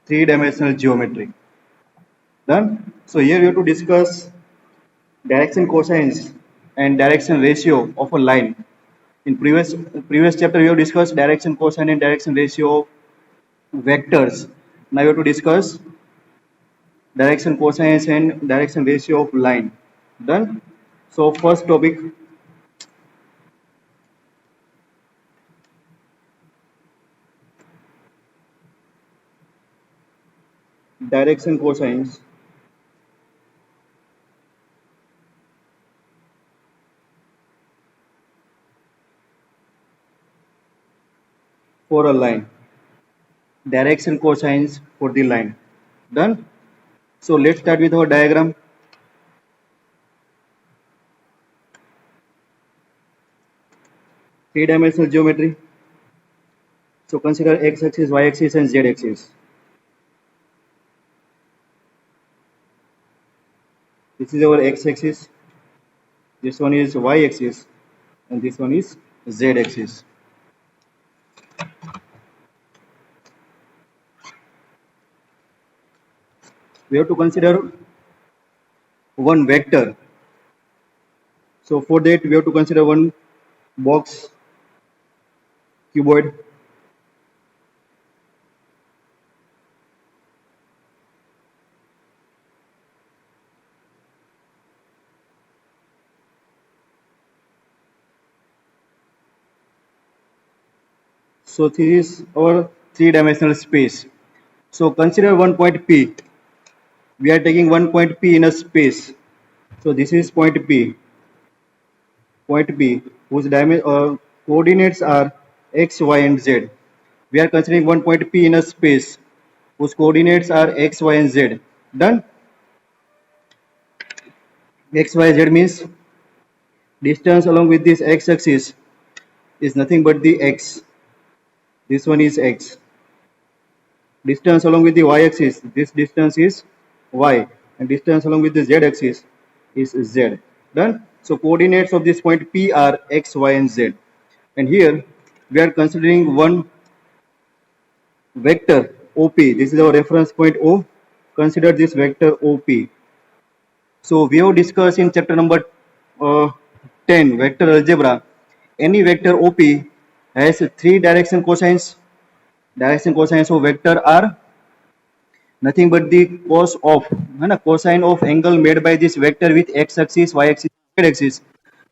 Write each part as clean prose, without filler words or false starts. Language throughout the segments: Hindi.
three-dimensional geometry. Done. So here we have to discuss direction cosines and direction ratio of a line. In previous chapter we have discussed direction cosine and direction ratio of vectors. Now we have to discuss direction cosines and direction ratio of line. Done. So first topic, direction cosines for a line. Direction cosines for the line. Done. So let's start with our diagram. Three-dimensional geometry. So consider x-axis, y-axis and z-axis. This is our x-axis, this one is y-axis and this one is z-axis. We have to consider one vector. So for that we have to consider one box, cuboid. So this is our three-dimensional space. So consider one point P. We are taking one point P in a space. So this is point P. Point P whose coordinates are x, y and z. We are considering one point P in a space whose coordinates are x, y and z. Done? X, y, z means distance along with this x-axis is nothing but the x. This one is x. Distance along with the y-axis, this distance is y, and distance along with the z-axis is z. Done? So coordinates of this point P are x, y and z. And here we are considering one vector OP. This is our reference point O. Consider this vector OP. So we have discussed in chapter number 10, vector algebra. Any vector OP has three direction cosines. Direction cosines of vector are nothing but the cosine of angle made by this vector with x-axis, y-axis, z-axis.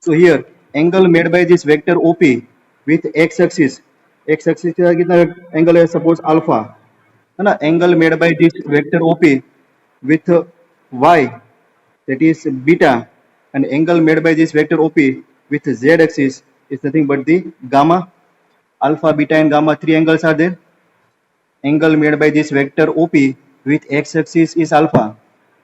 So here angle made by this vector OP with x-axis का कितना angle है, suppose alpha, है ना. Angle made by this vector OP with y, that is beta, and angle made by this vector OP with z-axis is nothing but the gamma. Alpha, beta and gamma, three angles are there. Angle made by this vector OP with x-axis is alpha.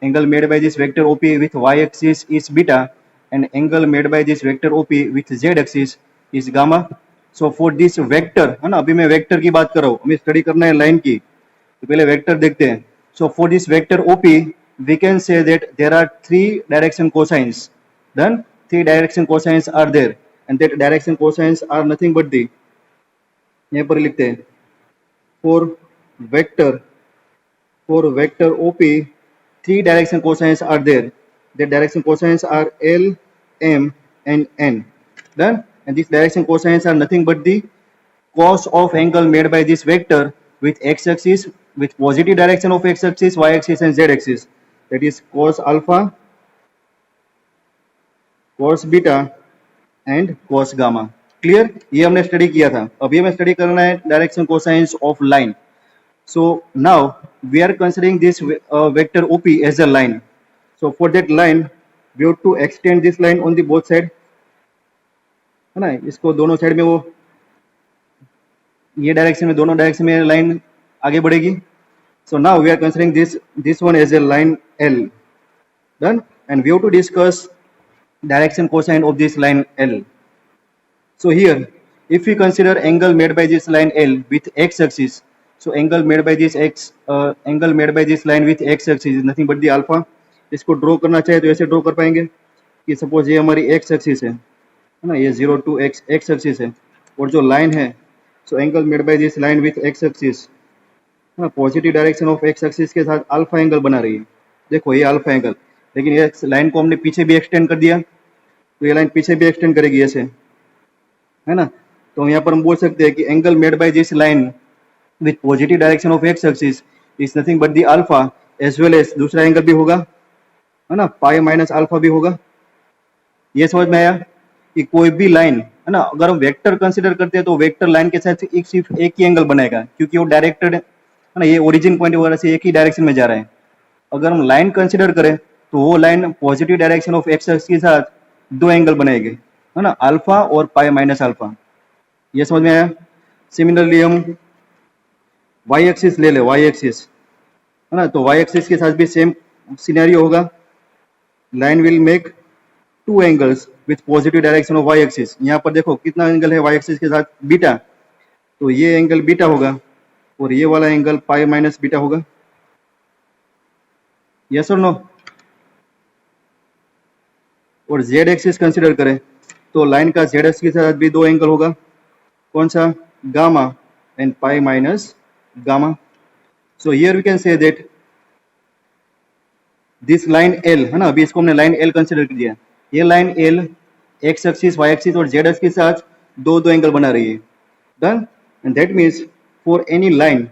Angle made by this vector OP with y-axis is beta, and angle made by this vector OP with z-axis is gamma. So for this vector, है ना, अभी मैं वेक्टर की बात कर रहा हूँ, हमें स्टडी करना है लाइन की, तो पहले वेक्टर देखते हैं. So for this vector OP, we can say that there are three direction cosines. Then three direction cosines are there, and that direction cosines are nothing but the, यहाँ पर लिखते हैं, for vector OP, three direction cosines are there. The direction cosines are L, M and N. Done? And these direction cosines are nothing but the cos of angle made by this vector with x-axis, with positive direction of x-axis, y-axis and z-axis. That is cos alpha, cos beta and cos gamma. Clear? ये हमने स्टडी किया था. अब ये हमें स्टडी करना है direction cosines of line. So now we are considering this vector OP as a line. So for that line, we have to extend this line on the both side, है ना. इसको दोनों साइड में वो ये डायरेक्शन में, दोनों डायरेक्शन में लाइन आगे बढ़ेगी. So now we are considering this one as a line L. Done? And we have to discuss direction cosine of this line L. So here, if we consider angle made by this line L with x-axis, so angle made by this line with x-axis is nothing but the alpha. इसको ड्रॉ करना चाहे तो ऐसे ड्रॉ कर पाएंगे कि सपोज ये हमारी x-axis है ना, ये 0 to x-axis है, और जो लाइन है, so angle made by this line with x-axis, positive direction of X axis के साथ अल्फा एंगल बना रही है। देखो ये अल्फा एंगल, लेकिन ये लाइन को हमने पीछे भी एक्सटेंड कर दिया, तो ये लाइन पीछे भी एक्सटेंड करेगी ऐसे, है ना। तो यहाँ पर हम बोल सकते हैं कि angle made by this line with positive direction of X axis is nothing but the alpha, as well as दूसरा एंगल भी होगा, है ना, पाई माइनस अल्फा भी होगा। ये समझ में आया कि कोई भी लाइन, है ना, अगर हम वेक्टर कंसीडर करते हैं तो वेक्टर लाइन के साथ सिर्फ एक ही एंगल बनाएगा, क्योंकि वो डायरेक्टेड है ना, ये ओरिजिन पॉइंट वगैरह से एक ही डायरेक्शन में जा रहा है। अगर हम लाइन कंसीडर करें तो वो line positive direction of X axis के साथ दो एंगल बनाएगी, है ना, अल्फा और पाई माइनस अल्फा। ये समझ में आया। सिमिलरली हम वाई एक्सिस ले ले, वाई एक्सिस, है ना, तो वाई एक्सिस के साथ भी सेम सिनेरियो होगा। Line will make two angles with positive direction of Y axis. यहाँ पर देखो कितना एंगल है वाई एक्सिस के साथ, बीटा, तो ये एंगल बीटा होगा और ये वाला एंगल पाई माइनस बीटा होगा। यस और नो। और जेड एक्सिस कंसिडर करें तो लाइन का जेड एक्सिस के साथ भी दो एंगल होगा, कौन सा, gamma and pi minus gamma. So here we can say that this line L, है ना, अभी इसको हमने लाइन एल कंसिडर कर दिया, ये line L X axis Y axis और जेड एक्सिस के साथ दो दो एंगल बना रही है। Done. And that means for any line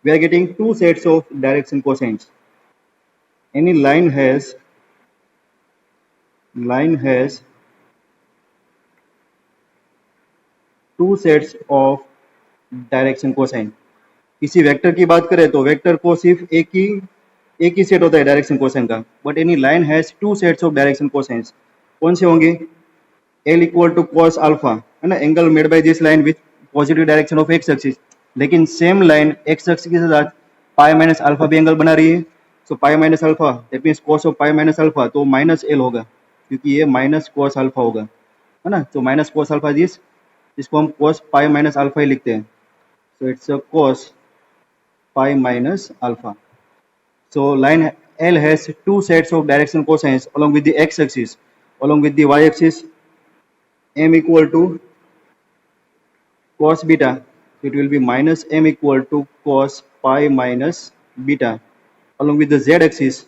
we are getting two sets of direction cosines. Any line has two sets of direction cosine. किसी वेक्टर की बात करें तो वेक्टर को सिर्फ एक ही सेट होता है डायरेक्शन कोसाइन का, but any line has two sets of direction cosines. कौन से होंगे, L equal to cos alpha, है ना, angle made by this line with positive direction of X axis, लेकिन सेम लाइन एक्स एक्सिस के साथ पाई माइनस अल्फा भी एंगल बना रही है। So pi minus alpha that means cos of pi minus alpha, तो माइनस एल होगा, क्योंकि ये माइनस कॉस अल्फा होगा, है ना। तो माइनस कॉस अल्फा दिस, इसको हम कॉस पाई माइनस अल्फा ही लिखते हैं। So it's a cos pi minus alpha. So line L has two sets of direction cosines along with the x-axis. Along with the y-axis, m equal to cos beta. It will be minus m equal to cos pi minus beta. Along with the z-axis,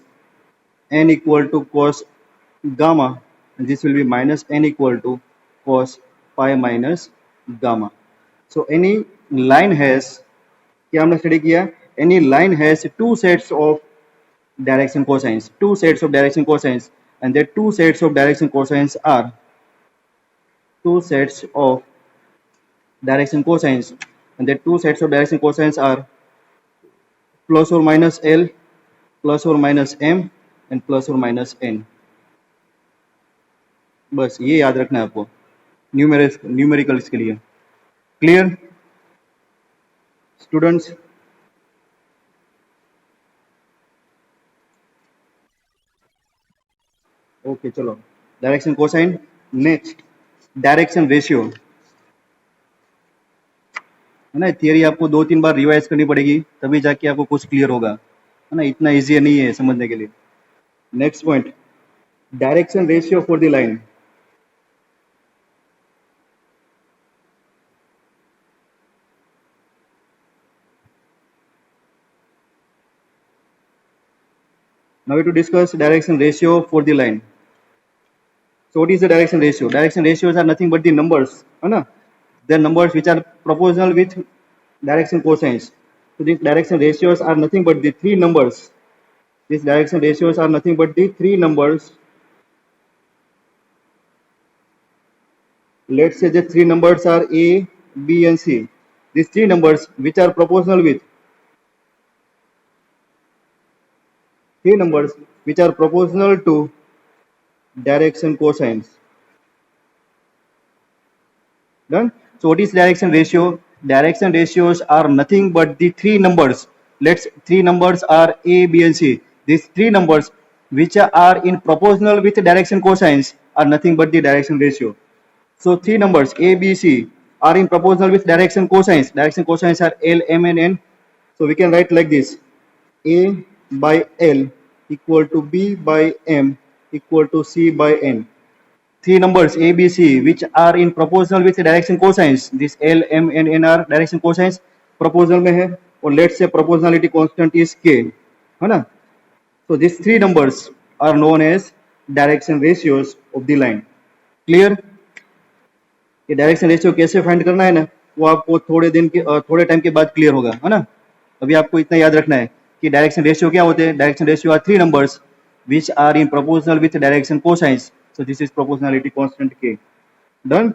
n equal to cos gamma. And this will be minus n equal to cos pi minus gamma. So any line has, क्या हमने स्टडी किया, any line has two sets of direction cosines, two sets of direction cosines, and that two sets of direction cosines are two sets of direction cosines, and that two sets of direction cosines are plus और माइनस एल, प्लस और माइनस एम एंड प्लस और माइनस एन। बस ये याद रखना है आपको न्यूमेरिकल्स के लिए। Clear students? ओके चलो, direction cosine. Next direction ratio, है ना, थियरी आपको 2-3 बार रिवाइज करनी पड़ेगी तभी जाके आपको कुछ क्लियर होगा, है ना, इतना इजी नहीं है समझने के लिए। Next point, direction ratio for the line. Now we to discuss direction ratio for the line. So what is the direction ratio? Direction ratios are nothing but the numbers, है ना, they are numbers which are proportional with direction cosines. So these direction ratios are nothing but the three numbers. These direction ratios are nothing but the three numbers. Let's say the three numbers are A, B and C. These three numbers which are proportional with three numbers which are proportional to direction cosines. Done. So what is direction ratio? Direction ratios are nothing but the three numbers. Three numbers are A, B and C. These three numbers which are in proportional with direction cosines are nothing but the direction ratio. So three numbers A, B, C are in proportional with direction cosines. Direction cosines are L, M and N. So we can write like this: A by L equal to B by M equal to C by N. Three numbers A, B, C which are in proportional with direction cosines. This L, M and N are direction cosines, proportional में है. और let's say proportionality constant is k, है ना. So these three numbers are known as direction ratios of the line. Clear? ये डायरेक्शन रेशियो कैसे फाइंड करना है ना, वो आपको थोड़े टाइम के बाद क्लियर होगा, है ना. अभी आपको इतना याद रखना है कि डायरेक्शन रेशियो क्या होते हैं. Direction ratio are three numbers which are in proportional with direction cosines. So this is proportionality constant k. Done?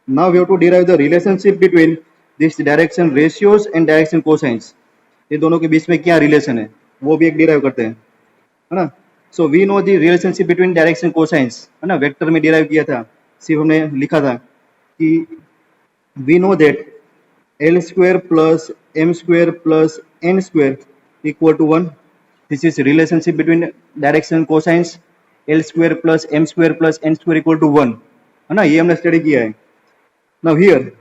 Now we have to derive the relationship between these direction ratios and direction cosines. ये दोनों के बीच में क्या रिलेशन है वो भी एक डिराइव करते हैं, है ना. So we know the relationship between direction cosines, है ना. वेक्टर में डिराइव किया था, सिर्फ हमने लिखा था कि we know that L square plus M square plus N square equal to 1. This is relationship between direction cosines. L square plus M square plus N square equal to 1, है ना. ये हमने स्टडी किया है. Now here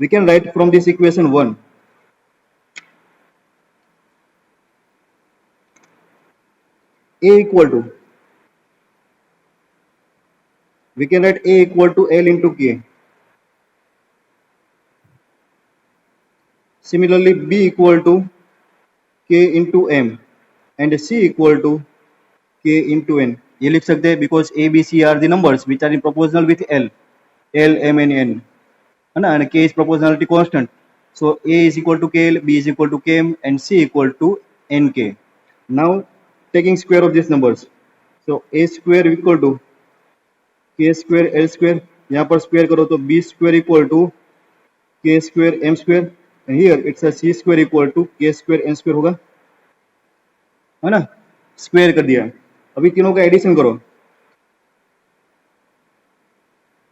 we can write from this equation 1 a equal to, we can write a equal to L into k. Similarly b equal to k into m and c equal to k into n. ये लिख सकते हैं because a b c are the numbers which are in proportional with L m and n, है ना. and k is proportionality constant, so a is equal to kl, b is equal to km and c equal to nk. Now taking square of these numbers, so a square equal to k square l square, यहाँ पर स्क्वायर करो तो b square equal to k square m square and here it's a c square equal to k square n square होगा, है ना. स्क्वायर कर दिया. अभी तीनों का एडिशन करो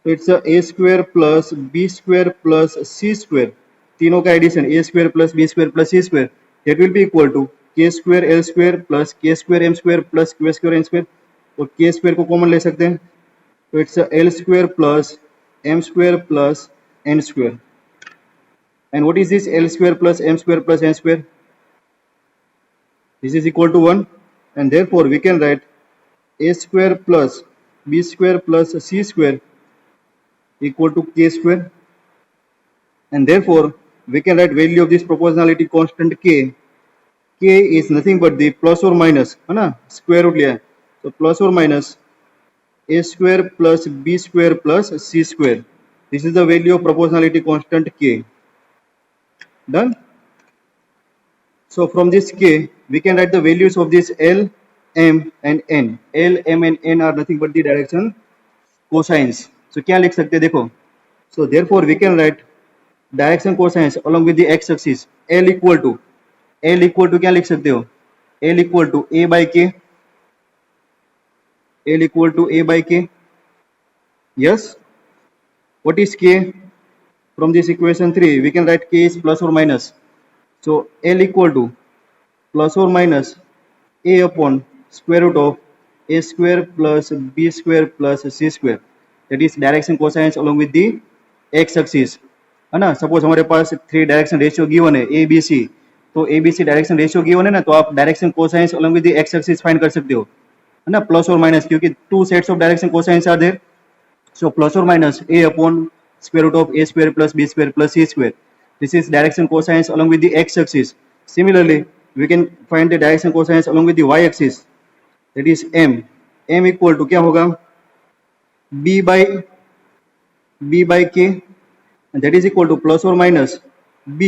तो it's a square plus b square plus c square. तीनों का addition a square plus b square plus c square, that will be equal to k square l square plus k square m square plus q square n square. और k square को कॉमन ले सकते हैं तो it's l square plus m square plus n square. And what is this l square plus m square plus n square? This is equal to 1 and therefore we can write a square plus b square plus c square equal to k square. And therefore we can write value of this proportionality constant k. K is nothing but the plus or minus, है ना, square root लिया है तो plus or minus a square plus b square plus c square. This is the value of proportionality constant k. Done? So from this k we can write the values of this L, M and N. L, M and N are nothing but the direction cosines. So क्या लिख सकते हैं देखो. So therefore we can write direction cosines along with the x axis. L equal to क्या लिख सकते हो. L equal to a by k. L equal to a by k. Yes. What is k? From this equation 3 we can write k is plus or minus. So L equal to plus or minus a upon square root of a square plus b square plus c square. That is direction cosines along with the x axis, है ना. सपोज हमारे पास थ्री डायरेक्शन रेशियो गिवन है ए बी सी, तो A B C direction ratio given है ना, तो आप direction cosines along with the X axis find कर सकते हो, है ना. प्लस और माइनस क्योंकि two sets of direction cosines are there, so plus और minus A upon square root of a square plus b square plus c square. This is direction cosines along with the x axis. Similarly we can find the direction cosines along with the y axis, that is m. M equal to क्या होगा b by k and that is equal to plus or minus b.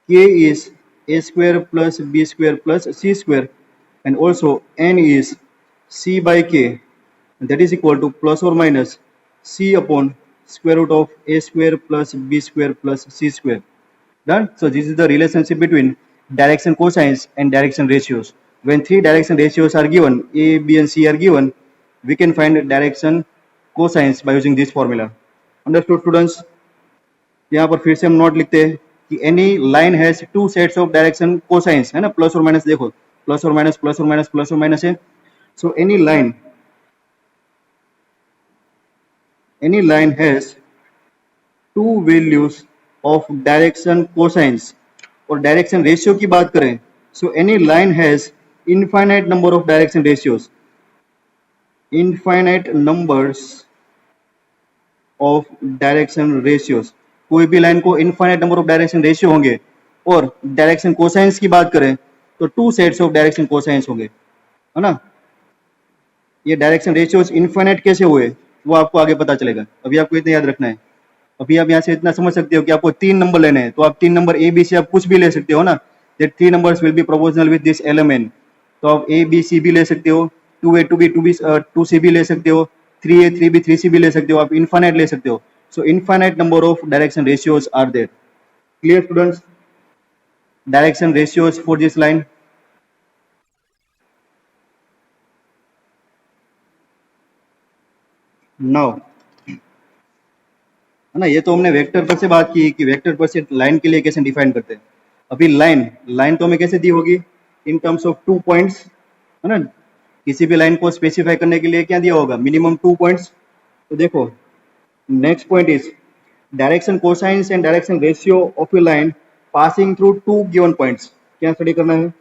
K is a square plus b square plus c square and also n is c by k and that is equal to plus or minus c upon square root of a square plus b square plus c square. Done? So this is the relationship between direction cosines and direction ratios. When three direction ratios are given, a, b and c are given, we can find direction cosines by using this formula. Understood students? यहाँ पर फिर से हम नोट लिखते हैं कि any line has two sets of direction cosines, है ना. प्लस और माइनस देखो, प्लस और माइनस प्लस और माइनस प्लस और माइनस है. So any line has two values of direction cosines. और डायरेक्शन रेशियो की बात करें, so any line has infinite number of direction ratios, infinite numbers of direction ratios. कोई भी लाइन को infinite number of direction ratio होंगे और डायरेक्शन कोसाइंस की बात करें तो 2 सेट्स ऑफ डायरेक्शन कोसाइंस होंगे, है ना। ये डायरेक्शन रेशियोज इनफाइनाइट कैसे हुए वो आपको आगे पता चलेगा, अभी आपको इतना याद रखना है। अभी आप यहाँ से इतना समझ सकते हो कि आपको 3 नंबर लेने हैं, तो आप 3 नंबर ए बी सी आप कुछ भी ले सकते हो ना, that 3 numbers will be proportional with this element. तो आप ए बी सी भी ले सकते हो, 2a 2b 2b 2c भी ले सकते हो, 3a 3b 3c भी ले सकते हो, आप इनफाइनाइट ले सकते हो। So infinite number of direction ratios are there. Clear students? Direction ratios for this line. Now, है ना, ये तो हमने वेक्टर पर से बात की कि वेक्टर पर से लाइन के लिए कैसे डिफाइन करते हैं। अभी लाइन लाइन तो हमें कैसे दी होगी, इन टर्म्स ऑफ 2 पॉइंट्स, है ना। किसी भी लाइन को स्पेसिफाई करने के लिए क्या दिया होगा, मिनिमम 2 पॉइंट्स। तो देखो, next point is direction cosines and direction ratio of A line passing through 2 given points. क्या स्टडी करना है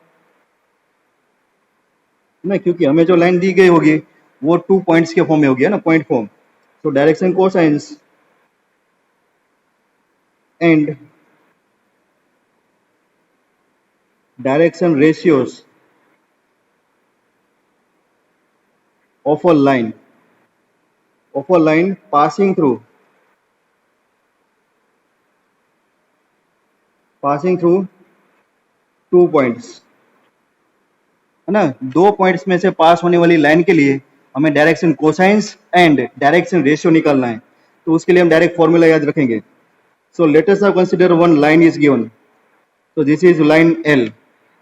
ना, क्योंकि हमें जो लाइन दी गई होगी वो 2 पॉइंट्स के फॉर्म में होगी, है ना, पॉइंट फॉर्म। तो direction cosines and direction ratios of a line passing through 2 points, है ना। 2 पॉइंट्स में से पास होने वाली लाइन के लिए हमें direction cosines and direction ratio निकालना है, तो उसके लिए हम डायरेक्ट फॉर्मूला याद रखेंगे। So let us now consider one line is given. So this is line L,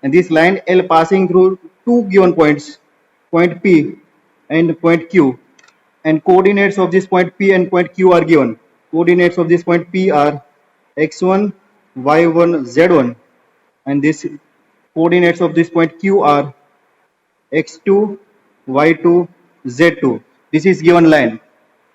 and this line L passing through 2 given points, point P and point Q, and coordinates of this point P and point Q are given. Coordinates of this point P are x1, y1, z1, and this coordinates of this point Q are x2, y2, z2. This is given line.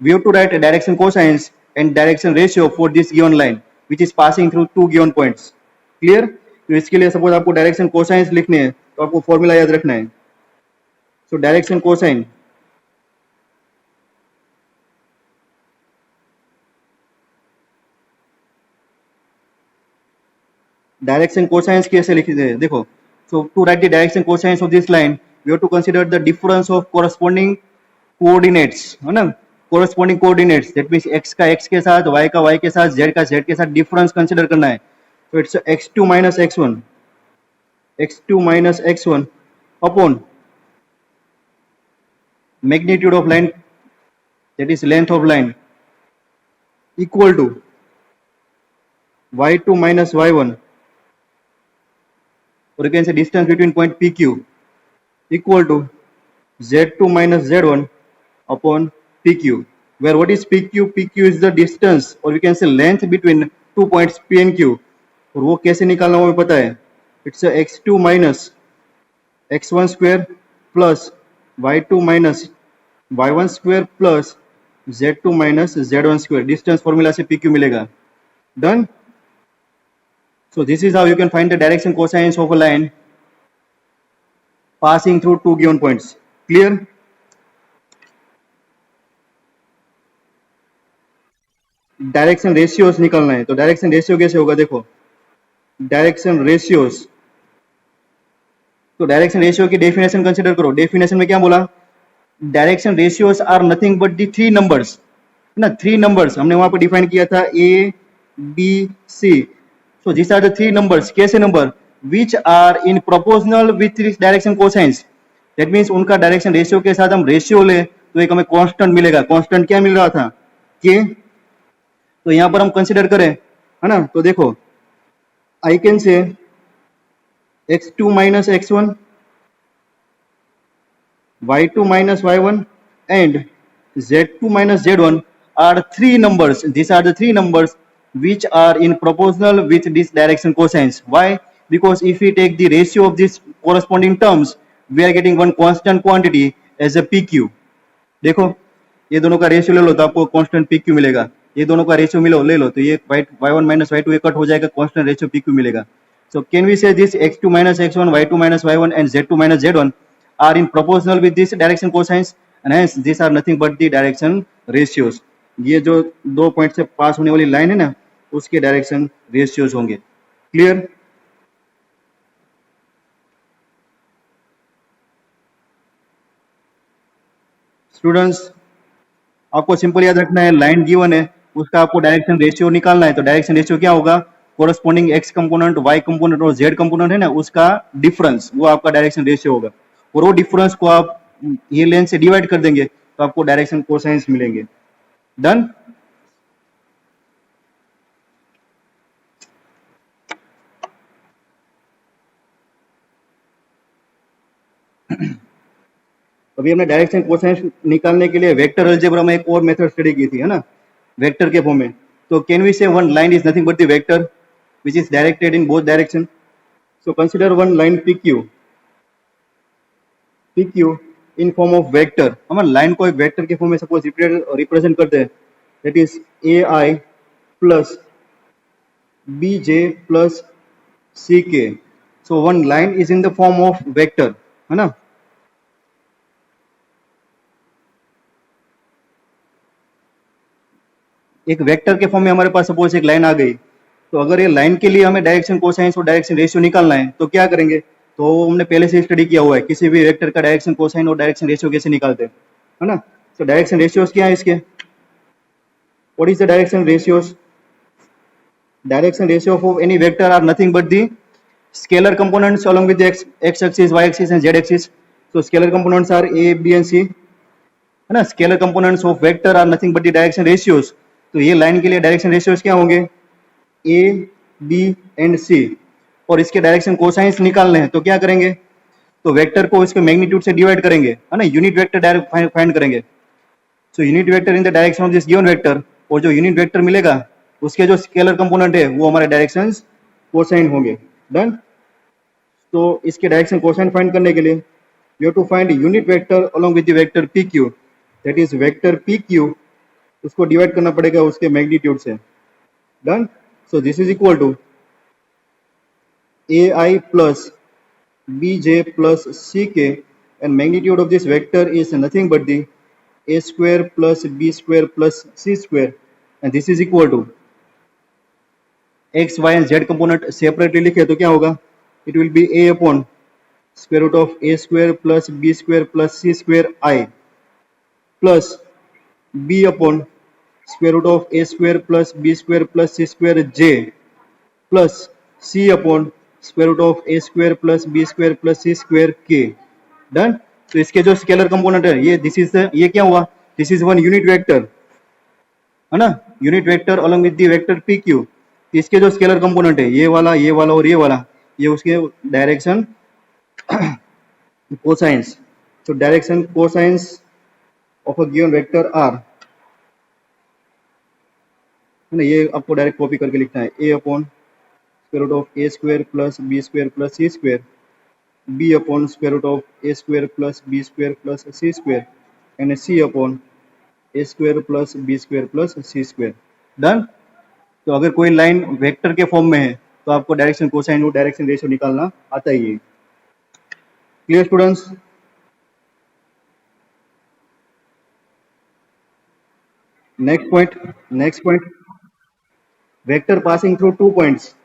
We have to write a direction cosines and direction ratio for this given line, which is passing through 2 given points. Clear? तो इसके लिए सपोज आपको डायरेक्शन कोसाइंस लिखने हैं तो आपको फॉर्मूला याद रखना है। So direction cosine, direction cosines कैसे लिखते हैं देखो। So to write the direction cosines of this line we have to consider the difference of corresponding coordinates, है ना। Corresponding coordinates that means x का x के साथ, y का y के साथ, z का z के साथ डिफरेंस कंसीडर करना है। So it's x2 minus x1 upon magnitude of line, that is length of line, equal to y2 minus y1, or you can say distance between point PQ, equal to z2 minus z1 upon PQ, where what is PQ? PQ is the distance, or you can say length between 2 points P and Q. और वो कैसे निकालना हमें पता है, it's x2 minus x1 square plus y2 minus y1 square plus z2 minus z1 square. Distance formula से PQ मिलेगा। Done. So this is how you can find the direction cosines of a line passing through 2 given points. Clear? Direction ratios निकालना है, तो डायरेक्शन रेशियो कैसे होगा देखो, डायरेक्शन रेशियोज। तो डायरेक्शन रेशियो की डेफिनेशन कंसीडर करो। डेफिनेशन में क्या बोला, direction ratios are nothing but the 3 numbers, ना। 3 नंबर्स हमने वहां पर डिफाइन किया था, A B C. So this are the 3 numbers. कैसे number? Which are in proportional with direction cosines. That means उनका डायरेक्शन रेशियो के साथ हम रेशियो ले तो एक हमें कांस्टेंट मिलेगा। कांस्टेंट क्या मिल रहा था, के। तो यहां पर हम कंसीडर करें, है ना, तो देखो I can say x2 minus x1, y2 minus y1 and z2 minus z1 are 3 numbers. These are the 3 numbers which are in proportional with this direction cosines. Why? Because if we take the ratio of these corresponding terms, we are getting one constant quantity as a PQ. देखो ये दोनों का रेशियो ले लो तो आपको कांस्टेंट PQ मिलेगा। ये दोनों का रेशियो मिलो ले लो तो ये y1 minus y2 ये कट हो जाएगा, कांस्टेंट रेशियो PQ मिलेगा। So can we say this x2 minus x1, y2 minus y1 and z2 minus z1 are in proportional with this direction cosines, and hence these are nothing but the direction ratios. ये जो 2 पॉइंट से पास होने वाली लाइन है ना उसके डायरेक्शन रेशियोज होंगे। क्लियर? स्टूडेंट्स, आपको सिंपल याद रखना है, लाइन गिवन है, उसका आपको डायरेक्शन रेशियो निकालना है। तो डायरेक्शन रेशियो क्या होगा? Corresponding X component, Y component और जेड कंपोनेंट है ना, उसका डिफरेंस, वो आपका डायरेक्शन रेशियो होगा। और वो डिफरेंस को आप ये लेंथ से डिवाइड कर देंगे तो आपको डायरेक्शन कोसाइंस मिलेंगे। डन। अभी हमने डायरेक्शन कोसाइंस निकालने के लिए वेक्टर अलजेब्रा में एक और मेथड स्टडी की थी, है ना, वेक्टर के फॉर्म में। तो कैन वी से one line is nothing but the vector which is directed in both direction. So consider one line PQ in form of vector. हम लाइन को एक वेक्टर के फॉर्म में सपोज रिप्रेजेंट करते हैं, that is AI plus BJ plus CK। So one line is in the form of vector, है ना। एक वेक्टर के फॉर्म में हमारे पास सपोज एक लाइन आ गई, तो अगर ये लाइन के लिए हमें डायरेक्शन कोसाइंस और डायरेक्शन रेशियो निकालना है तो क्या करेंगे? तो हमने पहले से स्टडी किया हुआ है, किसी भी वेक्टर का डायरेक्शन कोसाइन और डायरेक्शन रेशियो कैसे निकालते हैं, है ना। तो डायरेक्शन रेशियोस क्या है इसके? What is the direction ratios? Direction ratio of any vector are nothing but the scalar components along with the x axis, y axis and z axis. So scalar components are a, b and c, है ना। Scalar components of vector are nothing but the direction ratios. तो ये लाइन के लिए डायरेक्शन रेशियोस क्या होंगे? A, B and C. और इसके डायरेक्शन कोसाइंस निकालने हैं तो क्या करेंगे? तो वेक्टर को इसके मैग्नीट्यूड से डिवाइड करेंगे, है ना, यूनिट वेक्टर डायरेक्ट फाइंड करेंगे। So unit vector in the direction of this given vector, और जो यूनिट वेक्टर मिलेगा उसके जो स्केलर कंपोनेंट है वो हमारे डायरेक्शंस कोसाइन होंगे। डन। तो इसके डायरेक्शन कोसाइन फाइंड करने के लिए we have to find unit vector along with the vector PQ, that is vector PQ, उसको डिवाइड करना पड़ेगा उसके मैग्नीट्यूड से। Done. So this is equal to AI plus BJ plus CK, and magnitude of this vector is nothing but the A square plus B square plus C square, and this is equal to x, y and z component separately लिखे तो क्या होगा? It will be A upon square root of A square plus B square plus C square I plus B upon square root of A square plus B square plus C square J plus C upon square root of A square plus B square plus C square K। Done. तो इसके जो स्केलर कंपोनेंट है ये दिस इज, ये क्या हुआ? This is one unit vector, है ना, unit vector along with the vector PQ। इसके जो स्केलर कंपोनेंट है ये वाला और ये वाला, ये उसके डायरेक्शन कोसाइंस। तो direction cosines of a given vector are, है ना, ये आपको डायरेक्ट कॉपी करके लिखना है। A upon square root of A square plus B square plus C square, B upon square root of A square plus B square plus C square, and C upon A square plus B square plus C square. Done. तो अगर कोई लाइन वेक्टर के फॉर्म में है तो आपको डायरेक्शन कोसाइन और डायरेक्शन रेशियो निकालना आता ही है। Clear students? Next point, vector passing through 2 points.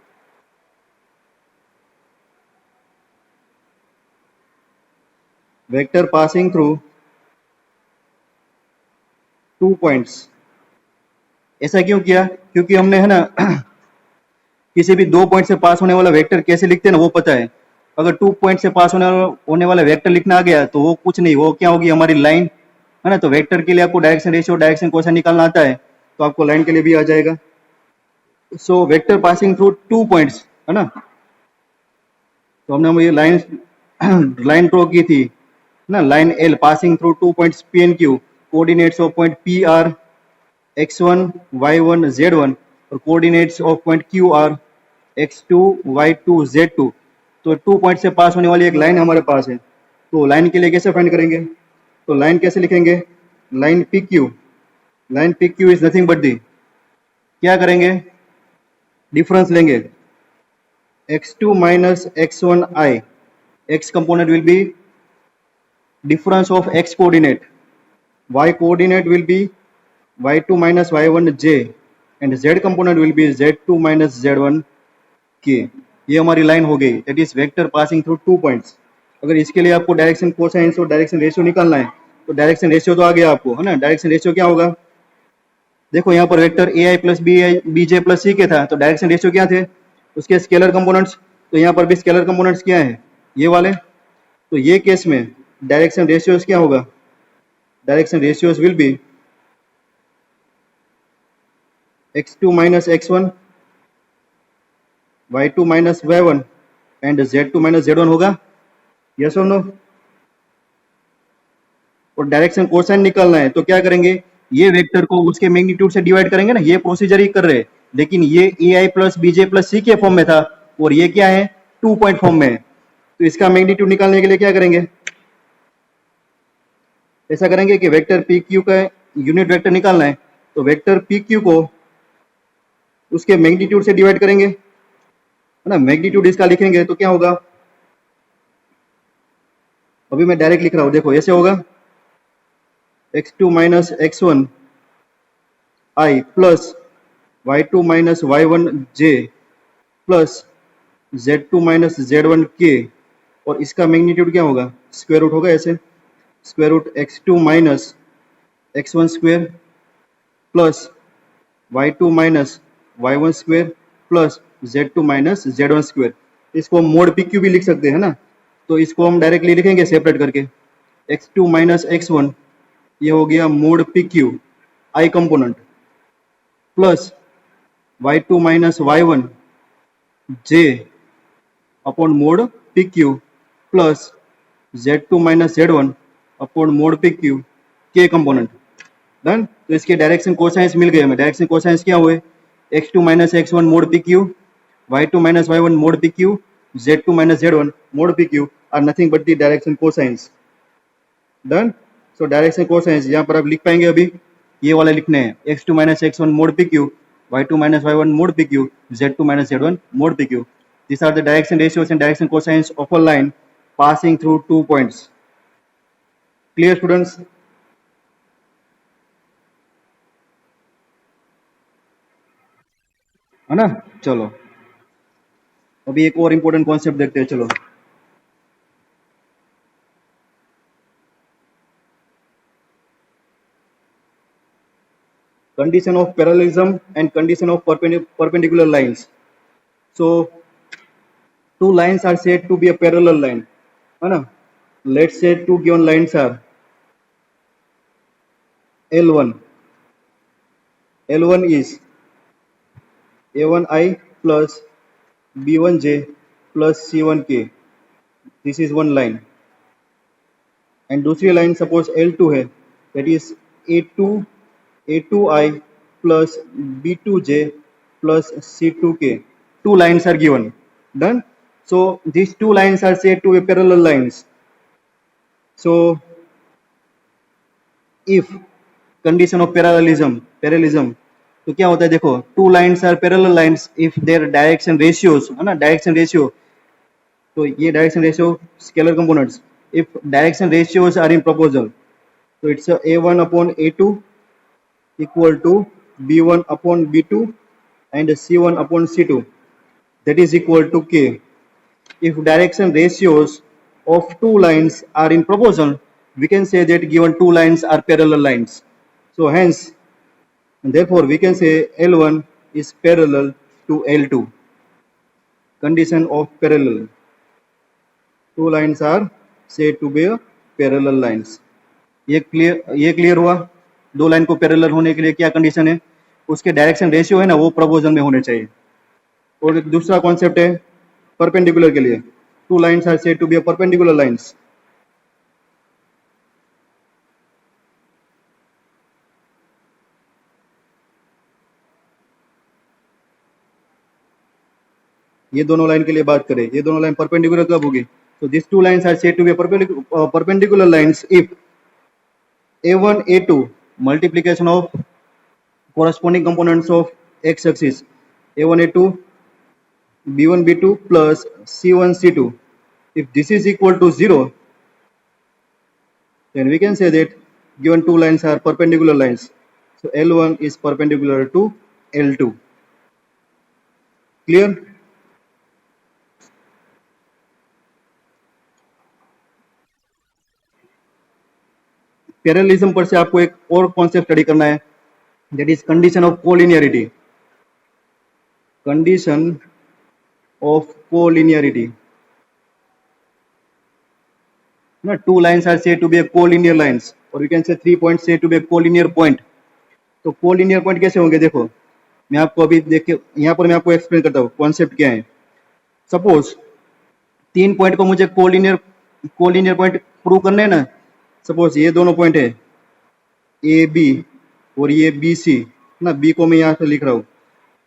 Vector passing through 2 points. ऐसा क्यों किया? क्योंकि हमने, है ना, किसी भी 2 पॉइंट से पास होने वाला वेक्टर कैसे लिखते हैं ना वो पता है। अगर 2 पॉइंट से पास होने वाला वेक्टर लिखना आ गया तो वो कुछ नहीं, वो क्या होगी? हमारी लाइन, है ना। तो वेक्टर के लिए आपको डायरेक्शन रेशियो, डायरेक्शन कोसाइन निकालना आता है तो आपको लाइन के लिए भी आ जाएगा। So vector passing through 2 points, है ना। तो हमने ये लाइन ड्रॉ की थी ना, line L passing through 2 points P and Q, coordinates of point P are x1, y1, z1, और coordinates of point Q are x2, y2, z2। तो 2 पॉइंट से पास होने वाली एक लाइन हमारे पास है। तो लाइन के लिए कैसे फाइंड करेंगे? तो लाइन कैसे लिखेंगे? Line PQ is nothing but दी, क्या करेंगे? डिफरेंस लेंगे, x2 minus x1i, x component will be difference of x coordinate, y coordinate will be y2 minus y1j, and z component will be z2 minus z1k। ये हमारी लाइन हो गई, that is vector passing through 2 points. अगर इसके लिए आपको डायरेक्शन कोसाइन और डायरेक्शन रेशियो निकालना है तो डायरेक्शन रेशियो तो आ गया आपको, है ना। डायरेक्शन रेशियो क्या होगा, देखो यहाँ पर vector A I plus B I B J plus C K था, तो डायरेक्शन रेशियो क्या थे, उसके स्केलर कंपोनेंट्स। तो यहाँ पर भी स्केलर कंपोनेंट्स क्या है, ये वाले। तो ये केस में डायरेक्शन रेशियोज क्या होगा, direction ratios will be x2 minus x1, y2 minus y1 and z2 minus z1 होगा, यस और नो। और डायरेक्शन कोसाइन निकालना है तो क्या करेंगे, ये वेक्टर को उसके मैग्नीट्यूड से डिवाइड करेंगे ना, ये प्रोसीजर ही कर रहे हैं, लेकिन ये ए I plus BJ plus C के फॉर्म में था और ये क्या है 2 पॉइंट फॉर्म में है। तो इसका मैग्नीट्यूड निकालने के लिए क्या करेंगे, ऐसा करेंगे कि वेक्टर पी क्यू का यूनिट वेक्टर निकालना है, तो वेक्टर पी क्यू को उसके मैग्नीट्यूड से डिवाइड करेंगे, है ना। मैग्नीट्यूड इसका लिखेंगे तो क्या होगा, अभी मैं डायरेक्ट लिख रहा हूं, देखो ऐसे होगा x2 minus x1 i plus y2 minus y1 j plus z2 minus z1 k, और इसका मैग्नीट्यूड क्या होगा, स्क्वायर रूट होगा ऐसे, square root x2 minus x1 square plus y2 minus y1 square plus z2 minus z1 square. इसको हम मोड पी क्यू भी लिख सकते हैं ना, तो इसको हम डायरेक्टली लिखेंगे सेपरेट करके, x2 माइनस x1 ये हो गया mod P Q I component plus y2 minus y1 j upon mod P Q plus z2 minus z1 upon mod P Q के कंपोनेंट। डन। तो इसके डायरेक्शन कोसाइंस मिल गए हमें। डायरेक्शन कोसाइंस क्या हुए, x2 minus x1 mod P Q, y2 minus y1 mod P Q, z2 minus z1 mod P Q R nothing but the direction cosines. Done. So direction cosines यहाँ पर आप लिख पाएंगे, अभी ये वाले लिखने हैं, x2 minus x1 mod P Q, y2 minus y1 mod P Q, z2 minus z1 mod P Q. These are the direction ratios and direction cosines of a line passing through 2 points. Clear students? है ना। चलो अभी एक और इंपॉर्टेंट कॉन्सेप्ट देखते हैं, चलो। Condition of parallelism and condition of perpendicular lines. So two lines are said to be a parallel line, है ना। Let's say two given lines are L1. L1 is A1i plus B1j plus C1k. This is one line. And दूसरी line suppose L2 है, that is A2i plus B2j plus C2k. Two lines are given. Done. So these two lines are said to be parallel lines. So if condition of parallelism तो क्या होता है, देखो two lines are parallel lines if their direction ratios, है ना, direction ratio, तो ये direction ratio scalar components, if direction ratios are in proportional, तो it's a1 upon a2 equal to b1 upon b2 and c1 upon c2, that is equal to k. If direction ratios of two lines are in proportion, we can say that given two lines are parallel lines. So hence, therefore we can say L1 is parallel to L2. Condition of parallel. Two lines are said to be parallel lines. ये क्लियर हुआ। दो लाइन को पैरेलल होने के लिए क्या कंडीशन है, उसके डायरेक्शन रेशियो है ना वो प्रोपोर्शनल में होने चाहिए। और एक दूसरा कॉन्सेप्ट है परपेंडिकुलर के लिए, two lines are said to be perpendicular lines. ये दोनों लाइन के लिए बात करें, ये दोनों लाइन परपेंडिकुलर कब होगी, तो this two lines are said to be perpendicular lines if a1 a2 multiplication of corresponding components of x axis a1 a2 b1 b2 plus c1 c2, if this is equal to 0, then we can say that given two lines are perpendicular lines, so L1 is perpendicular to L2. Clear? Parallelism पर से आपको एक और कॉन्सेप्ट स्टडी करना है, that is condition of collinearity. Condition of collinearity ना, 2 lines are said to be a collinear lines or we can say 3 points said to be a collinear point। तो कोलिनियर पॉइंट कैसे होंगे, देखो मैं आपको अभी देखिए यहाँ पर मैं आपको एक्सप्लेन करता हूँ कॉन्सेप्ट क्या है। सपोज 3 पॉइंट को मुझे कोलिनियर पॉइंट प्रूव करने हैं ना। सपोज ये दोनों पॉइंट है ए बी और ये बी सी ना, बी को मैं यहाँ से लिख रहा हूँ।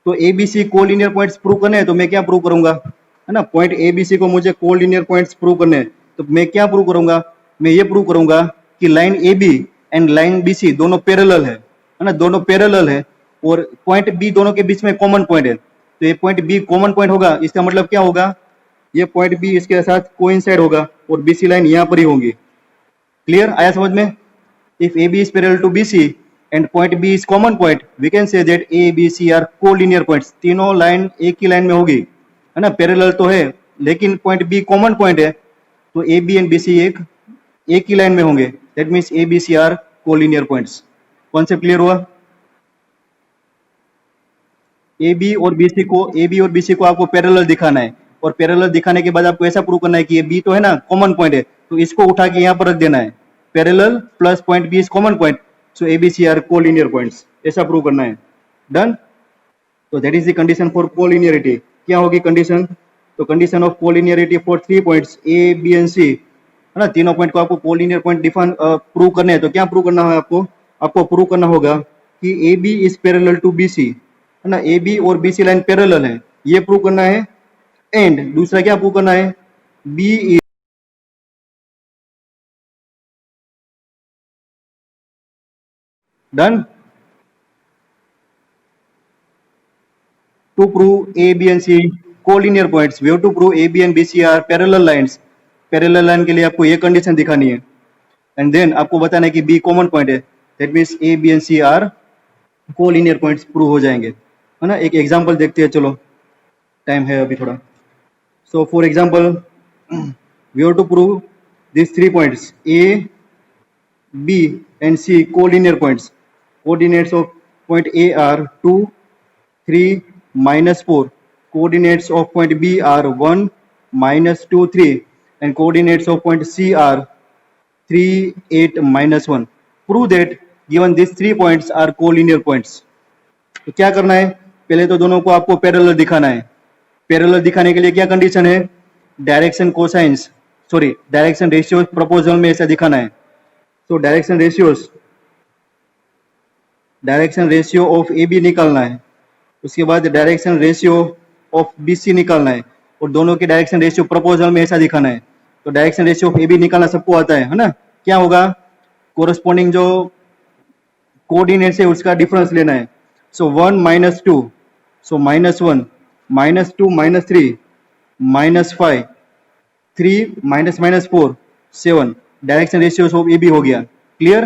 तो A B C collinear points prove करने हैं तो मैं क्या प्रूव करूंगा, है ना, पॉइंट ए बी सी को मुझे कोलिनियर पॉइंट्स प्रूव करने हैं तो मैं क्या प्रूव करूंगा, मैं ये प्रूव करूंगा कि line A B and line B C दोनों पैरेलल है ना, दोनों पैरेलल है और पॉइंट बी दोनों के बीच में कॉमन पॉइंट है। तो ये पॉइंट बी कॉमन पॉइंट होगा, इसका मतलब क्या होगा, ये पॉइंट बी इसके साथ कोइंसाइड होगा और बी सी लाइन यहाँ पर ही होंगी। क्लियर, आया समझ में? If A B is parallel to B C and point B is common point, we can say that A, B, C are collinear points। तीनों लाइन एक ही लाइन में होगी, है ना, पैरेलल तो है लेकिन पॉइंट B कॉमन पॉइंट है तो A, B and B, C एक ही लाइन में होंगे। That means A, B, C are collinear points। Concept clear हुआ? A, B और B, C को आपको पैरेलल दिखाना है और पैरेलल दिखाने के बाद आपको ऐसा प्रूव करना है कि ये B तो है ना कॉमन पॉइंट है, तो इसको उठा के यहाँ पर रख देना है, parallel plus point B is common point, so A B C are collinear points, ऐसा प्रूव करना है। डन। तो that is the condition for collinearity. क्या होगी कंडीशन? तो condition of collinearity for 3 points A B and C, है ना, तीनों पॉइंट को आपको कोलिनियर पॉइंट डिफाइन प्रूव करने हैं। तो क्या प्रूव करना है आपको प्रूव करना होगा कि A B is parallel to B C, है ना, ए बी और बी सी लाइन पैरेलल है, ये प्रूव करना है। एंड दूसरा क्या प्रूव करना है, B is done. To prove A, B and C collinear points, we have to prove A, B and B, C are parallel lines। Parallel line के लिए आपको ये कंडीशन दिखानी है एंड देन आपको बताना है कि B कॉमन पॉइंट है, that means A, B and C are collinear points prove हो जाएंगे, है ना। एक एग्जांपल देखते हैं, चलो टाइम है अभी थोड़ा। So for example we have to prove this 3 points A, B and C collinear points। Coordinates of point A are 2, 3, -4। coordinates of point B are 1, -2, 3 and coordinates of point C are 3, 8, -1। Prove that given these 3 points are collinear points। तो क्या करना है, पहले तो दोनों को आपको पैरेलल दिखाना है। पैरेलल दिखाने के लिए क्या कंडीशन है, direction cosines direction ratios proportion में ऐसा दिखाना है। तो direction ratio of A B निकालना है, उसके बाद direction ratio of B C निकालना है और दोनों के डायरेक्शन रेशियो प्रपोजल में ऐसा दिखाना है। तो direction ratio of A B निकालना सबको आता है ना। क्या होगा, कोरस्पॉन्डिंग जो कोऑर्डिनेट्स है उसका डिफरेंस लेना है। So 1 - 2, so -1, -2, -3, -5, 3 -4, 7। Direction ratio of A B हो गया। Clear?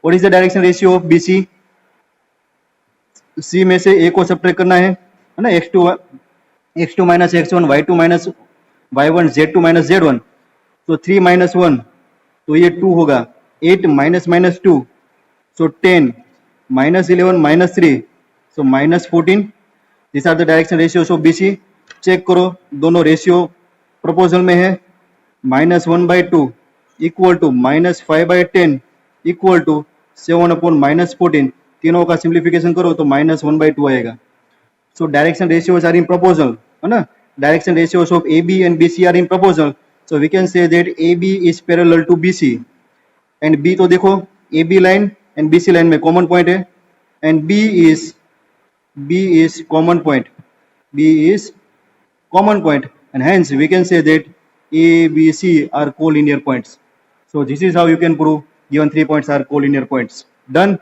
What is the direction ratio of B C? C में से ए को सब्ट्रैक्ट करना है ना, x2 - x1, y2 - y1, z2 - z1। तो 3 - 1 तो ये 2 होगा, 8 - 2 so 10, -11 - 3 so -14। This are the direction ratios of BC। Check करो, दोनों रेशियो प्रपोजल में है। -1/2 इक्वल टू -5/10 इक्वल टू 7/-14। तीनों का सिंप्लीफिकेशन करो तो -1/2 आएगा। So direction ratios are in proportion, है ना। Direction ratios of AB and BC are in proportion, so we can say that AB is parallel to BC and B तो देखो AB line and BC line में कॉमन पॉइंट है and B is common point, B is common point and hence we can say that A, B, C are collinear points। So this is how you can prove given 3 points are collinear points। Done।